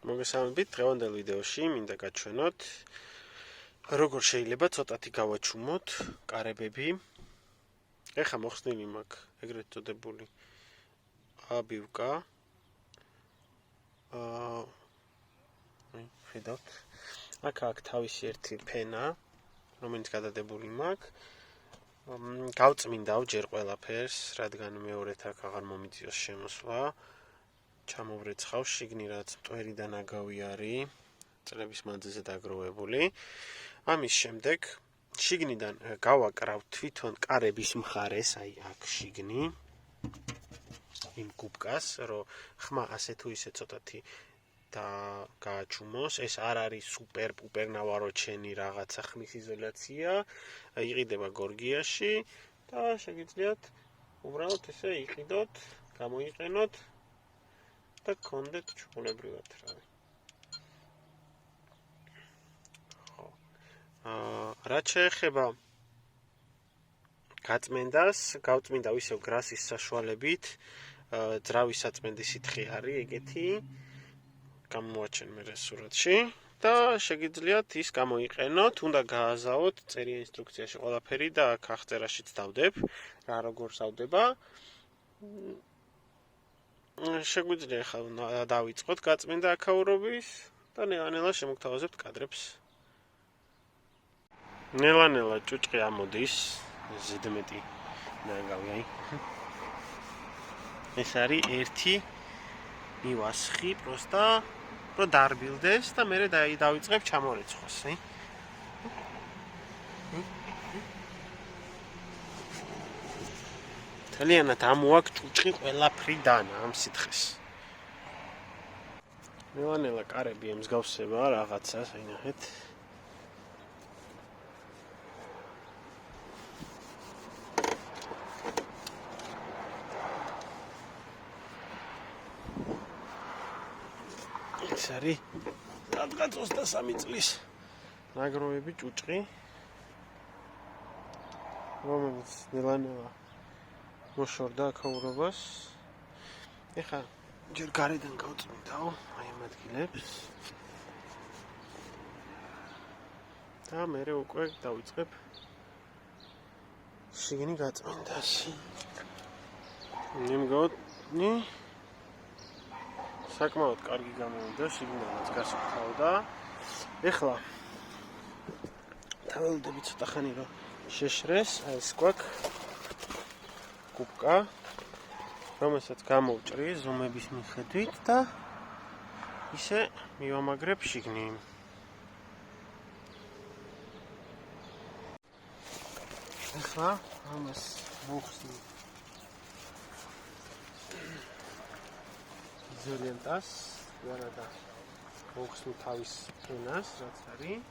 მოგესალმებით, დღევანდელ ვიდეოში მინდა გაჩვენოთ როგორ შეიძლება ცოტათი გავაჩუმოთ კარებები. ეხლა მოხსნილი მაქვს ეგრეთ წოდებული აბივკა. ხედავთ, აქ თავისი ერთი ფენა, რომელიც გადადებული მაქვს. გავწმინდავ ჯერ ყველაფერს, რადგან მეორედ აქ აღარ მომიწიოს შემოსვლა. ჩამოვრეცხავ შიგნით, რაც მტვერი და ნაგავი არის, წლების მანძილზე დაგროვებული. ამის შემდეგ შიგნიდან გავაკრავ თვითონ კარების მხარეს, აი აქ შიგნი, იმ კუბკას, რომ ხმა ასე თუ ისე ცოტათი და გააჩუმოს. ეს არ არის სუპერ პუპერ ნავაროჩენი რაღაცა ხმის იზოლიაცია, იყიდება გორგიაში და შეგიძლიათ უბრალოდ ესე იყიდოთ, გამოიყენოთ და გქონდეთ ჩხუნებრივად რავი. რაც შეეხება გაწმენდას, გავწმინდა ისევ გრასის საშუალებით, ძრავის საწმენდის სითხე არის ეგეთი, გამოვაჩენ მე სურათში და შეგიძლიათ ის გამოიყენოთ, უნდა გააზავოთ, წერია ინსტრუქციაში ყველაფერი და აქ აღწერაშიც დავდებ, რა როგორ სავდება. შეგვიძლია ახლა დავიწყოთ გაწმინდა აქაურობის და ნელა-ნელა შემოგთავაზებთ კადრებს. ნელა-ნელა ჭუჭყი ამოდის, ზედმეტი ნაგავი, აი. ეს არის ერთი მივასხი, პროსტა, რომ დარბილდეს და მე დავიწყებ ჩამორეცხვას, აი. თლიანად ამოაქვს ჭუჭყი ყველაფრიდან ამ სითხეს. ნელა-ნელა კარები ემსგავსება რაღაცას, აი ნახეთ. ეს არის რაღაც 23 წლის ნაგროვები ჭუჭყი, რომელიც ნელა-ნელა მოშორდა აქაურობას. ეხლა ჯერ გარედან გავწმინდავ აი ამ ადგილებს და მე უკვე დავიწყებ შიგნით გაწმინდას. ნიმგოთნი საკმაოდ კარგი გამოვიდა, შიგნითაც გასუფთავდა. ეხლა დაველოდები ცოტა ხანი რომ შეშრეს, აი ეს გვაქვს კუბკა, რომელსაც გამოვჭრი ზომების მიხედვით და ისე მივამაგრებ შიგნით. ეხლა ამას მოვხსნი იზოლიენტას, ვარადა მოვხსნი თავის ფენას, რაც არის.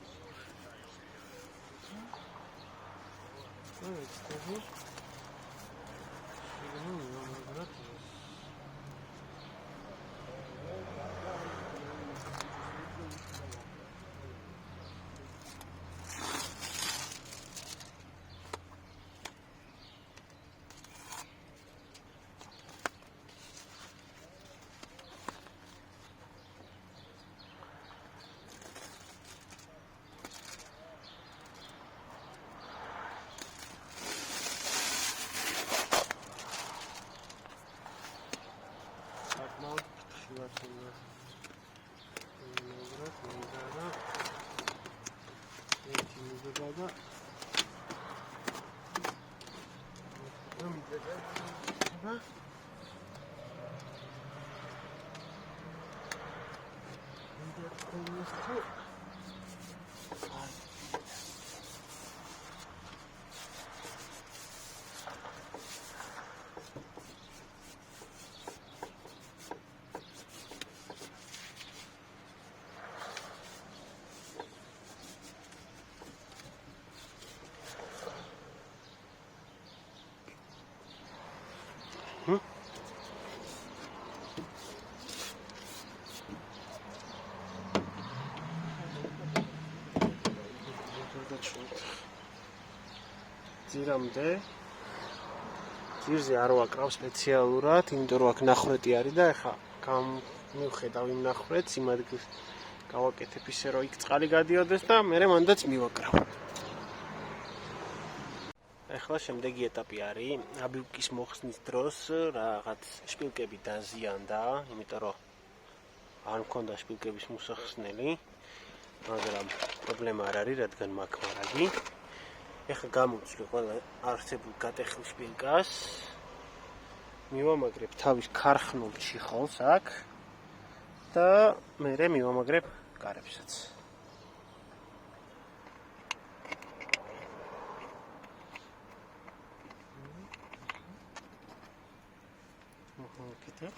ძირამდე ძირზე არ ვაკრავ სპეციალურად, იმიტომ რომ აქ ნახრეტი არის და ეხა მივხედავ იმ ნახრეთს, იმ ადგილს გავაკეთებ ისე, რომ იქ წყალი გადიოდეს და მე მანდაც მივაკრავ. ახლა შემდეგი ეტაპი არის აბიუკის მოხსნის დროს რაღაც შპილკები დაზიანდა, იმიტომ რომ არ მქონდა შპილკების მოსახსნელი, მაგრამ პრობლემა არ არის, რადგან მაქვს მარაგი. ახლა გამოვცვლი ყველა არსებულ გატეხილ შპილკას. მივამაგრებ თავის ქარხნულ ჩიხოლს აქ და მერე მივამაგრებ კარებსაც. Kitap.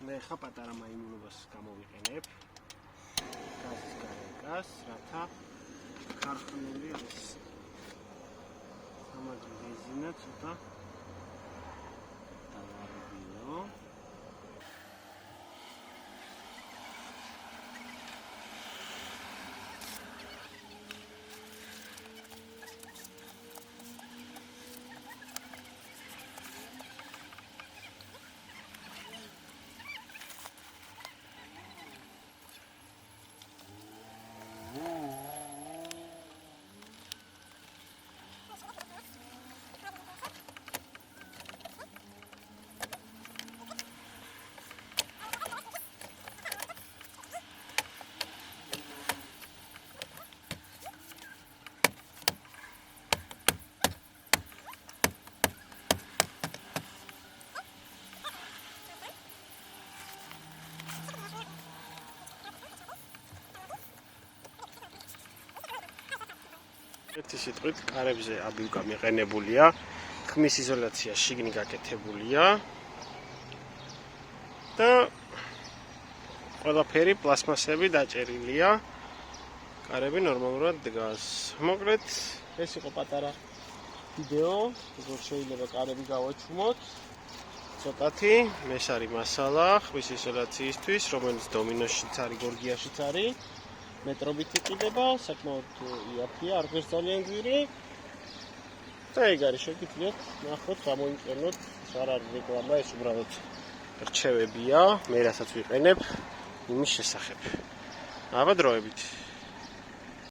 მე ხა პატარა მაიმუნობას გამოვიყენებ გაზის გარეგას, რათა ქარხნული ეს სამაგრი რეზინა ცოტა დავარბიო. ერთი სიტყვით კარებზე აბიუკა მიყენებულია, ხმის იზოლაცია შიგნით გაკეთებულია და ყველაფერი პლასმასები დაჭერილია. კარები ნორმალურად დგას. მოკლედ, ეს იყო პატარა ვიდეო, როგორ შეიძლება კარები გავაჩუმოთ. ცოტათი, ეს არის მასალა ხმის იზოლაციისთვის, რომელიც დომინოშიც არის, გორგიაშიც არის. მეტრობით იყიდება, საკმაოდ იაფია, არ გვეს ძალიან ძვირი. და ეგ არის, შეგიძლიათ ნახოთ, გამოიყენოთ, არ არის რეკლამა, ეს უბრალოდ რჩევებია, მე რასაც ვიყენებ იმის შესახებ. აბა დროებით.